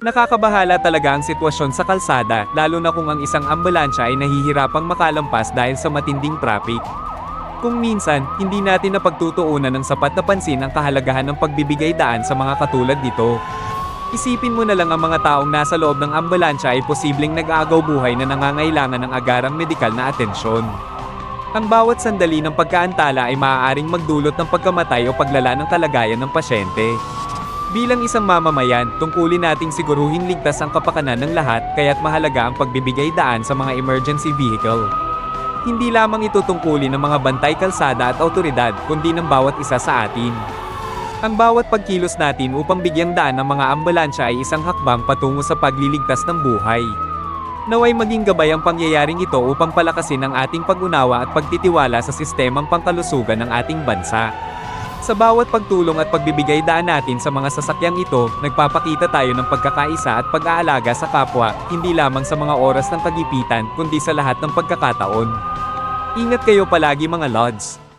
Nakakabahala talaga ang sitwasyon sa kalsada, lalo na kung ang isang ambulansya ay nahihirapang makalampas dahil sa matinding traffic. Kung minsan, hindi natin napagtutuunan ng sapat na pansin ang kahalagahan ng pagbibigay daan sa mga katulad nito. Isipin mo na lang ang mga taong nasa loob ng ambulansya ay posibleng nag-aagaw buhay na nangangailangan ng agarang medikal na atensyon. Ang bawat sandali ng pagkaantala ay maaaring magdulot ng pagkamatay o paglala ng kalagayan ng pasyente. Bilang isang mamamayan, tungkulin nating siguruhin ligtas ang kapakanan ng lahat, kaya't mahalaga ang pagbibigay daan sa mga emergency vehicle. Hindi lamang ito tungkulin ng mga bantay kalsada at awtoridad, kundi ng bawat isa sa atin. Ang bawat pagkilos natin upang bigyang daan ng mga ambulansya ay isang hakbang patungo sa pagliligtas ng buhay. Naway maging gabay ang pangyayaring ito upang palakasin ang ating pag-unawa at pagtitiwala sa sistemang pangkalusugan ng ating bansa. Sa bawat pagtulong at pagbibigay daan natin sa mga sasakyang ito, nagpapakita tayo ng pagkakaisa at pag-aalaga sa kapwa, hindi lamang sa mga oras ng kagipitan, kundi sa lahat ng pagkakataon. Ingat kayo palagi mga Lods!